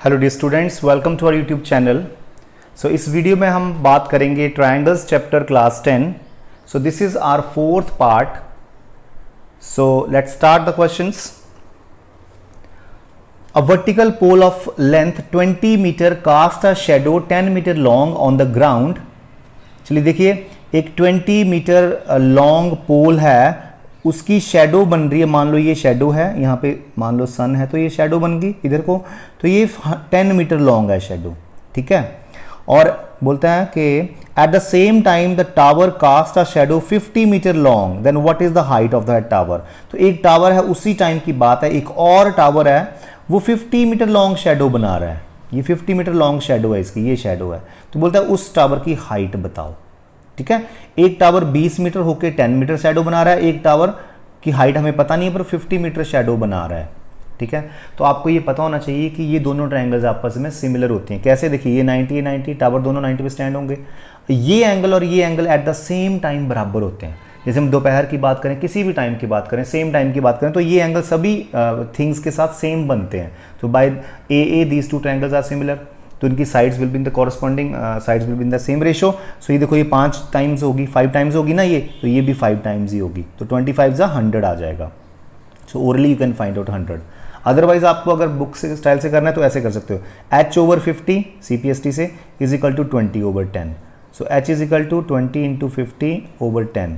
Hello dear students, welcome to our YouTube channel. So इस video में हम बात करेंगे triangles chapter class 10। So this is our fourth part. So let's start the questions. A vertical pole of length 20 metre cast a shadow 10 metre long on the ground. चलिए देखिए, एक 20 metre long पोल है, उसकी shadow बन रही है। मान लो ये शेडो है, यहाँ पे मान लो सन है, तो ये शेडो बन गई इधर को। तो ये 10 मीटर लॉन्ग है शेडो, ठीक है। और बोलता है कि at the same time the tower cast a shadow 50 metre long, then what is the height of that tower. तो एक टावर है, उसी टाइम की बात है, एक और टावर है, वो 50 मीटर लॉन्ग शेडो बना रहा है। ये 50 मीटर लॉन्ग शेडो है इसकी, ये शेडो है। तो बोलता है उस टावर की हाइट बताओ, ठीक है। एक टावर 20 मीटर होकर 10 मीटर शैडो बना रहा है, एक टावर की हाइट हमें पता नहीं है पर 50 मीटर शैडो बना रहा है, ठीक है। तो आपको ये पता होना चाहिए कि ये दोनों ट्रायंगल्स आपस में सिमिलर होती हैं। कैसे? देखिए, ये 90 है 90, टावर दोनों 90 पे स्टैंड होंगे। ये एंगल और ये angle eight the same time बराबर होते हैं। जैसे हम दोपहर की बात करें, किसी भी टाइम की बात करें, सेम टाइम की बात करें, तो ये एंगल सभी थिंग्स के साथ सेम बनते हैं। तो by A these two triangles are similar, तो इनकी sides will be in the corresponding sides will be in the same ratio. So ये देखो, ये 5 टाइम्स होगी, 5 टाइम्स होगी ना ये, तो ये भी 5 टाइम्स ही होगी। तो 25 जा 100 आ जाएगा। So orally you can find out 100। Otherwise आपको अगर बुक से स्टाइल से करना है तो ऐसे कर सकते हो, h/50 CPST से is equal to 20/10। So h is equal to 20 into 50/10,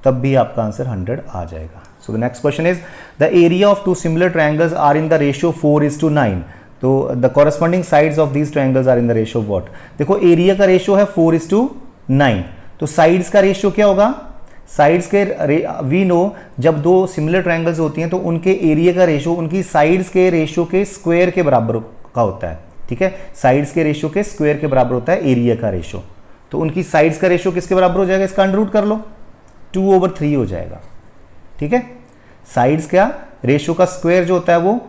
तब भी आपका आंसर 100 आ जाएगा। So the next question is the area of two similar triangles are in the ratio 4:9। तो the corresponding sides of these triangles are in the ratio of what. देखो, area का रेशियो है 4:9, तो साइड्स का रेशियो क्या होगा? साइड्स के वी नो, जब दो सिमिलर ट्रायंगल्स होती हैं तो उनके एरिया का रेशियो उनकी साइड्स के रेशियो के स्क्वायर के बराबर का होता है, ठीक है। साइड्स के रेशियो के स्क्वायर के बराबर होता है एरिया का रेशियो। तो उनकी साइड्स का रेशियो किसके बराबर हो जाएगा? इसका अंडर रूट कर लो, 2/3 हो जाएगा, ठीक है। साइड्स का रेशियो का स्क्वायर जो होता है वो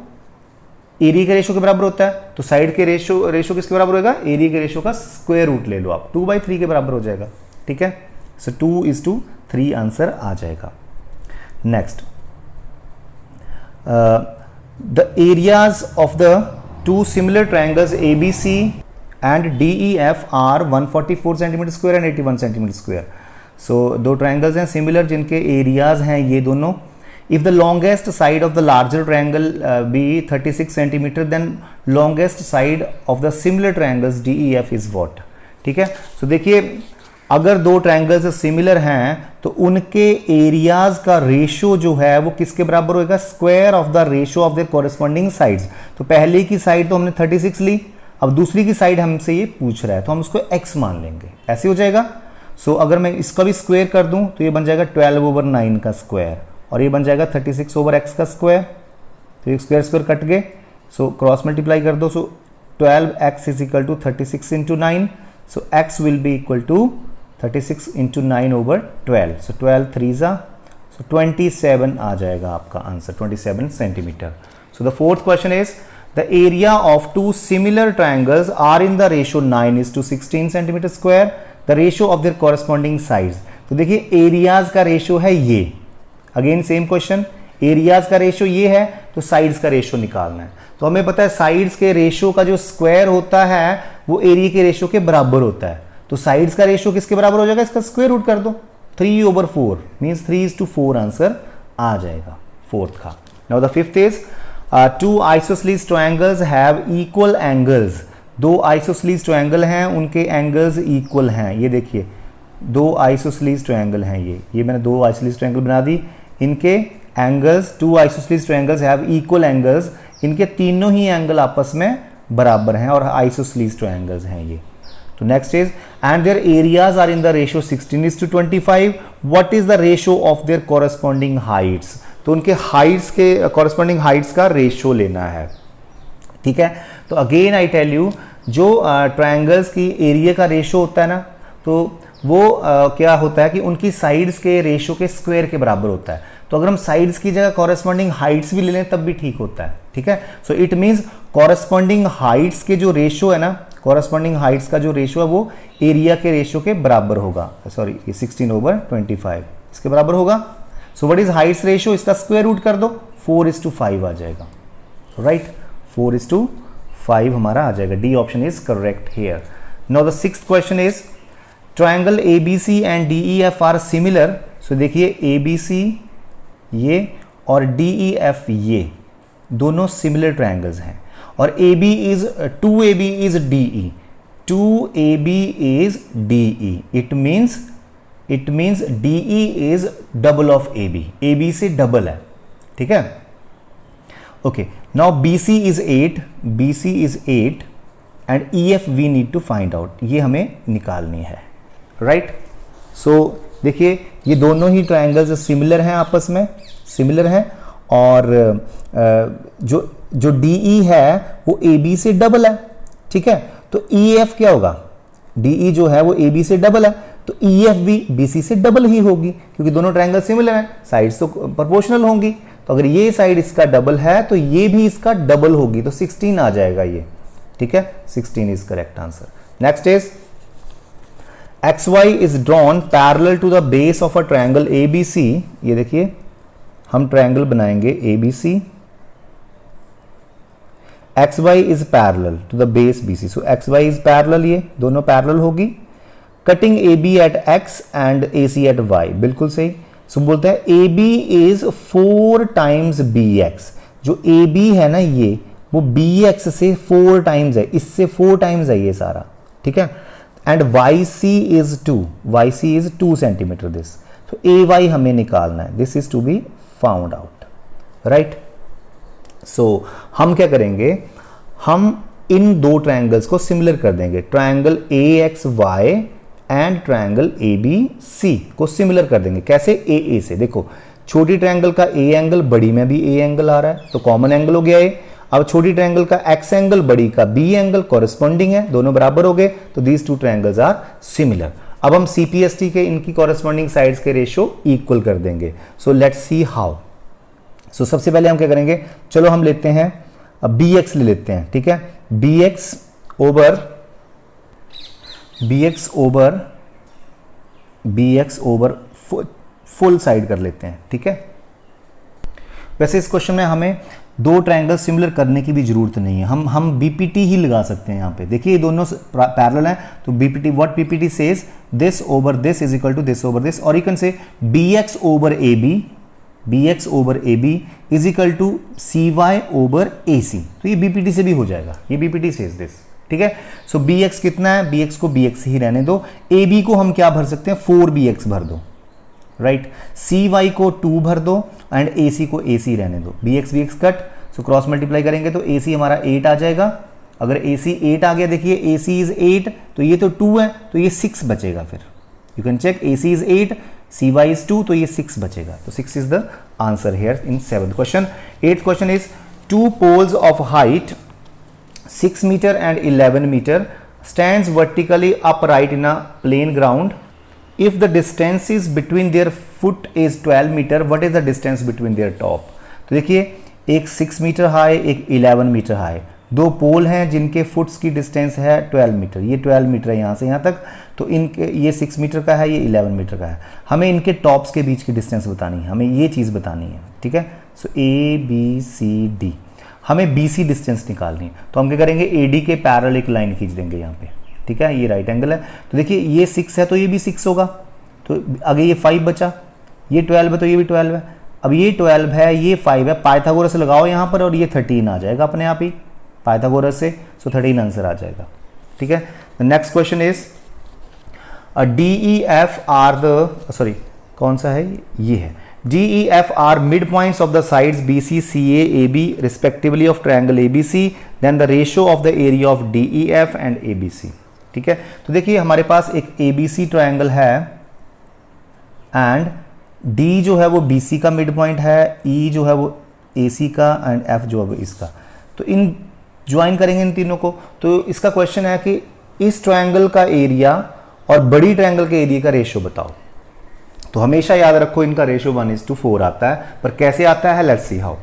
एरिया के रेशियो के बराबर होता है, तो साइड के रेशियो किसके बराबर होगा? एरिया के रेशियो का स्क्वायर रूट ले लो आप, 2/3 के बराबर हो जाएगा, ठीक है। सो 2:3 आंसर आ जाएगा। Next, the areas of the two similar triangles ABC and DEF are 144 centimetre square and 81 centimetre square. So दो ट्रायंगल्स हैं सिमिलर जिनके एरियाज हैं ये दोनों। If the longest side of the larger triangle be 36 centimeter, then longest side of the similar triangles DEF is what? ठीक है। तो देखिए, अगर दो ट्रायंगल्स सिमिलर हैं तो उनके एरियाज का रेशियो जो है वो किसके बराबर होगा? Square of the ratio of the corresponding sides. तो पहले की साइड तो हमने 36 ली, अब दूसरी की साइड हमसे ये पूछ रहा है तो हम उसको x मान लेंगे, ऐसे हो जाएगा। सो अगर मैं इसका भी स्क्वायर कर दूं तो ये बन जाएगा 12/9 का स्क्वायर, और ये बन जाएगा 36/x का स्क्वायर। तो ये स्क्वायर स्क्वायर कट गए, सो क्रॉस मल्टीप्लाई कर दो। So 12x is equal to 36 into 9। So x will be equal to 36 into 9/12। So 12 3 जा, सो 27 आ जाएगा आपका answer, 27 centimetre. So the fourth question is the area of two similar triangles are in the ratio 9:16 centimetre square, the ratio of their corresponding sides. तो देखिए, areas का रेशियो है ये, अगेन सेम क्वेश्चन, एरियाज का रेशियो ये है तो साइड्स का रेशियो निकालना है। तो हमें पता है साइड्स के रेशियो का जो स्क्वायर होता है वो एरिया के रेशियो के बराबर होता है। तो साइड्स का रेशियो किसके बराबर हो जाएगा? इसका स्क्वायर रूट कर दो, 3/4 मींस 3:4 आंसर आ जाएगा फोर्थ का। Now the fifth is two isosceles triangles have equal angles. दो आइसोसेलेस ट्रायंगल हैं, उनके एंगल्स इक्वल हैं। ये देखिए, दो आइसोसेलेस ट्रायंगल हैं, ये मैंने दो आइसोसेलेस ट्रायंगल बना दी, इनके angles, two isosceles triangles have equal angles, इनके तीनों ही एंगल आपस में बराबर हैं और आइसोसेलेस ट्रायंगल्स हैं ये। तो next is and their areas are in the ratio 16:25। What is the ratio of their corresponding heights. तो उनके हाइट्स के कॉरेस्पॉन्डिंग हाइट्स का रेशियो लेना है, ठीक है। तो अगेन आई टेल यू, जो ट्रायंगल्स की एरिया का रेशियो होता है ना, तो वो क्या होता है कि उनकी साइड्स के रेशियो के स्क्वायर के बराबर होता है। तो अगर हम साइड्स की जगह कॉरेस्पॉन्डिंग हाइट्स भी ले लें तब भी ठीक होता है, ठीक है। सो इट मींस कॉरेस्पॉन्डिंग हाइट्स के जो रेशियो है ना, कॉरेस्पॉन्डिंग हाइट्स का जो रेशियो है वो एरिया के रेशियो के बराबर होगा। सॉरी, 16/25 इसके बराबर होगा। So what is Heights ratio? इसका स्क्वायर रूट कर दो, 4:5 आ जाएगा, राइट। 4:5 5 हमारा आ जाएगा। D option is correct here. Now the sixth question is triangle ABC and DEF are similar. So देखिए ABC ये और DEF ये दोनों सिमिलर ट्रायंगल्स हैं और AB is 2AB is DE, 2AB is DE, it means DE is double of AB, AB से double है, ठीक है। Okay, now BC is 8 and EF we need to find out, ये हमें निकालनी है, राइट। सो देखिए ये दोनों ही ट्रायंगल्स सिमिलर हैं, आपस में सिमिलर हैं और जो DE है वो AB से डबल है, ठीक है। तो EF क्या होगा, DE जो है वो AB से डबल है, तो EF भी BC से डबल ही होगी क्योंकि दोनों ट्रायंगल सिमिलर हैं, साइड्स तो प्रोपोर्शनल होंगी। तो अगर ये साइड इसका डबल है तो ये भी इसका डबल होगी, तो 16 आ जाएगा ये, ठीक है। 16 is correct answer. Next is XY is drawn parallel to the base of a triangle ABC। ये देखिए हम ट्रायंगल बनाएंगे ABC, XY is parallel to the base BC, so XY is parallel, ये दोनों पैरेलल होगी। Cutting AB at X and AC at Y, बिल्कुल सही। So बोलते हैं AB इज 4 टाइम्स BX, जो AB है ना ये वो BX से 4 टाइम्स है, इससे 4 टाइम्स है ये सारा, ठीक है। And YC is 2 centimetre this, so AY हमें निकालना है, this is to be found out, right. So हम क्या करेंगे, हम इन दो ट्रायंगल्स को सिमिलर कर देंगे, triangle AXY and triangle ABC को सिमिलर कर देंगे। कैसे, AA से। देखो छोटी ट्रायंगल का A एंगल, बड़ी में भी A एंगल आ रहा है तो कॉमन एंगल हो गया ये। अब छोटी ट्रायंगल का X एंगल, बड़ी का B एंगल कॉरेस्पॉन्डिंग है, दोनों बराबर हो गए, तो these two triangles are similar. अब हम CPST के इनकी कॉरेस्पॉन्डिंग साइड्स के रेशियो इक्वल कर देंगे। So let's see how. सो सबसे पहले हम क्या करेंगे, चलो हम लेते हैं BX ले लेते हैं, ठीक है। BX ओवर फुल साइड कर लेते हैं, ठीक है। वैसे इस क्वेश्चन में हमें दो ट्रायंगल सिमिलर करने की भी जरूरत नहीं है, हम BPT ही लगा सकते हैं यहाँ पे। देखिए ये दोनों पैरेलल हैं तो BPT, what BPT says, this over this is equal to this over this, और you can say BX over AB is equal to CY over AC, तो ये BPT से भी हो जाएगा, ये BPT सेज दिस, ठीक है। सो BX कितना है, BX को BX ही रहने दो, AB को हम क्या भर सकते हैं, 4BX भर दो, राइट। CY को 2 भर दो एंड AC को AC रहने दो, BX cut, so cross multiply करेंगे तो AC हमारा 8 आ जाएगा। अगर AC 8 आ गया, देखिए AC इज 8 तो ये तो 2 है तो ये 6 बचेगा, फिर you can check AC is 8, CY is 2 तो ये 6 बचेगा, तो 6 is the answer here in 7th question. 8th question is 2 poles of height 6 meter and 11 meter stands vertically upright in a plain ground. If the distance is between their foot is 12 meter, what is the distance between their top? तो देखिए एक 6 metre high, एक 11 metre high, दो पोल हैं जिनके foots की distance है 12 metre, ये 12 मीटर है यहाँ से यहाँ तक, तो इनके ये 6 मीटर का है, ये 11 मीटर का है। हमें इनके टॉप्स के बीच की डिस्टेंस बतानी है, हमें ये चीज़ बतानी है, ठीक है। सो ABCD, हमें BC डिस्टेंस निकालनी है, तो हम क्या करेंगे, AD के पैरेलल एक लाइन खींच देंगे यहाँ पे, ठीक है। ये राइट एंगल है तो देखिए ये 6 है तो ये भी 6 होगा, तो आगे ये 5 बचा, ये 12 है तो ये भी 12 है। अब ये 12 है, ये 5 है, पाइथागोरस लगाओ यहाँ पर और ये 13 आ जाएगा अपने आप ही पाइथागोरस से, सो 13 आंसर आ जाएगा, ठीक है। Next question is DEF are the, sorry कौन सा है ये है, DEF are midpoints of the sides BC, CA, AB respectively of triangle ABC, then the ratio of the area of DEF and ABC, ठीक है। तो देखिए हमारे पास एक ABC ट्रायंगल है एंड D जो है वो BC का मिड पॉइंट है, E जो है वो AC का एंड F जो है वो इसका, तो इन ज्वाइन करेंगे इन तीनों को। तो इसका क्वेश्चन है कि इस ट्रायंगल का एरिया और बड़ी ट्रायंगल के एरिया का रेशियो बताओ। तो हमेशा याद रखो इनका रेशियो 1:4 आता है, पर कैसे आता है, लेट्स सी हाउ।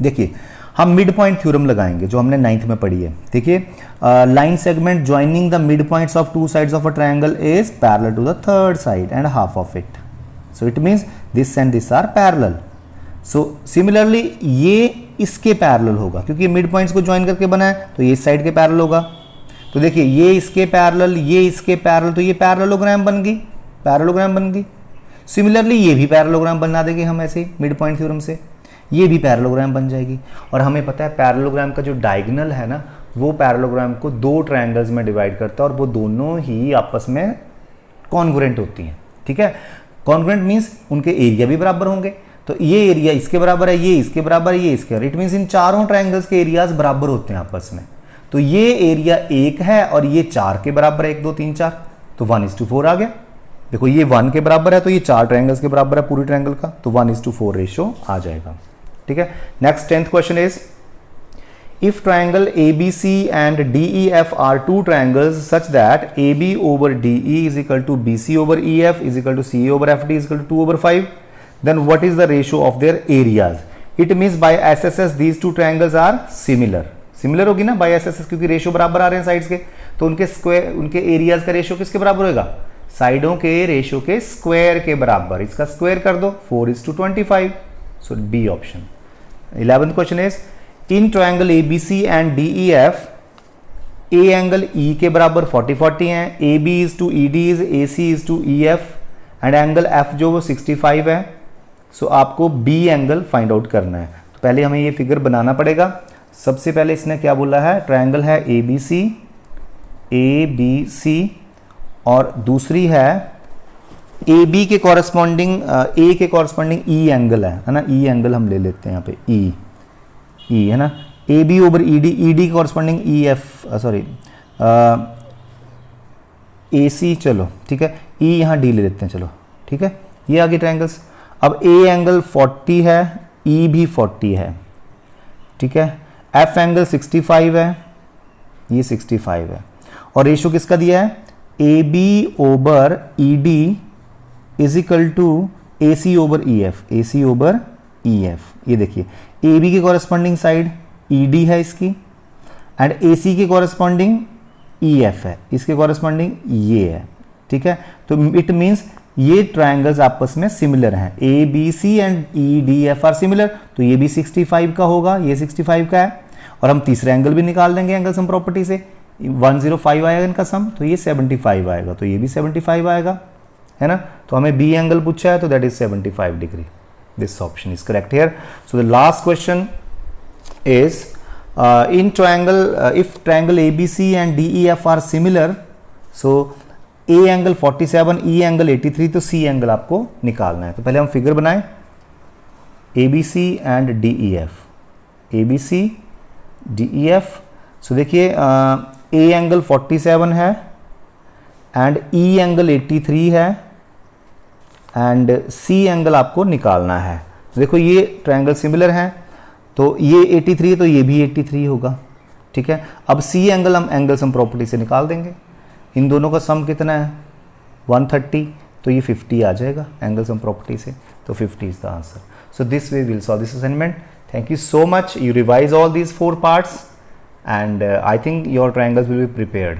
देखिए हम मिड पॉइंट थ्योरम लगाएंगे जो हमने 9th में पढ़ी है। देखिए line segment joining the mid points of 2 sides of a triangle is parallel to the third side and half of it, so it means this and this are parallel. So similarly ये इसके parallel होगा, क्योंकि mid points को join करके बना है तो ये इस साइड के पैरेलल होगा। तो देखिए ये इसके पैरेलल, ये इसके पैरेलल, तो ये पैरेललोग्राम बन गई, पैरेललोग्राम बन गई। सिमिलरली ये भी पैरेललोग्राम बना देंगे हम ऐसे मिड पॉइंट थ्योरम से, ये भी पैरेललोग्राम बन जाएगी। और हमें पता है पैरेललोग्राम का जो डायगोनल है ना, वो पैरेललोग्राम को दो ट्रायंगल्स में डिवाइड करता है और वो दोनों ही आपस में कॉन्ग्रुएंट होती हैं। ठीक है, कॉन्ग्रुएंट मीन्स उनके एरिया भी बराबर होंगे। तो ये एरिया इसके बराबर है, ये इसके बराबर है, ये इसके बराबर, इट मीन्स इन चारों ट्रायंगल्स के एरियाज बराबर होते हैं आपस में। तो ये एरिया 1 है और ये 4 के बराबर है, 1 2 3 4, तो 1:4 आ गया। देखो ये 1 के बराबर है तो ये 4 ट्रायंगल्स के बराबर है पूरी ट्रायंगल का, तो 1:4 रेशियो आ जाएगा। ठीक है, next 10th question is, if triangle ABC and DEF are two triangles such that AB over DE is equal to BC over EF is equal to CA over FD is equal to 2/5, then what is the ratio of their areas? It means by SSS these two triangles are similar. Similar होगी ना by SSS, क्योंकि ratio बराबर आ रहे हैं sides के, तो उनके square, उनके एरियाज का रेशियो किसके बराबर होगा? साइडों के रेशियो के स्क्वायर के बराबर। इसका स्क्वायर कर दो, 4:25, so B option। 11th question is, in triangle ABC and DEF A angle E के बराबर 40-40 है, AB is to ED is AC is to EF and angle F जो वो 65 है। सो आपको B एंगल फाइंड आउट करना है। तो पहले हमें ये फिगर बनाना पड़ेगा। सबसे पहले इसने क्या बोला है, ट्रायंगल है ABC और दूसरी है AB के कॉरेस्पॉन्डिंग A के कॉरेस्पॉन्डिंग E एंगल है ना, E एंगल हम ले लेते हैं यहाँ पे, E है ना, AB over ED corresponding EF, sorry AC, चलो ठीक है, E यहाँ D ले लेते हैं, चलो ठीक है, ये आगे ट्रायंगल्स। अब A एंगल 40 है, E भी 40 है, ठीक है, F एंगल 65 है, ये 65 है, और रेशियो किसका दिया है, AB over ED is equal to AC over EF, AC over EF। ये देखिए AB के कॉरेस्पॉन्डिंग साइड ED है इसकी, एंड AC के कॉरेस्पॉन्डिंग EF है, इसके कॉरेस्पॉन्डिंग ये है। ठीक है, तो इट मीन्स ये ट्रायंगल्स आपस में सिमिलर हैं, ABC and EDF are similar, तो ये भी 65 का होगा, ये 65 का है, और हम तीसरा एंगल भी निकाल देंगे एंगल सम प्रॉपर्टी से, 105 आएगा इनका सम, तो ये 75 आएगा, तो ये भी 75 आएगा, है ना। तो हमें B एंगल पूछा है, तो that is 75 degree. This option is correct here. So the last question is, in triangle, if triangle ABC and DEF are similar, so A angle 47, E angle 83, तो C angle आपको निकालना है। तो पहले हम फिगर बनाएं, ABC and DEF, ABC DEF। so देखिए A angle 47 है एंड E angle 83 है एंड C एंगल आपको निकालना है। देखो ये ट्रायंगल सिमिलर हैं, तो ये 83 है तो ये भी 83 होगा। ठीक है, अब C एंगल हम एंगल सम प्रॉपर्टी से निकाल देंगे। इन दोनों का सम कितना है, 130, तो ये 50 आ जाएगा एंगल सम प्रॉपर्टी से, तो 50 is the answer. So this way will solve this assignment. Thank you so much, you revise all these 4 parts and I think your triangles will be prepared.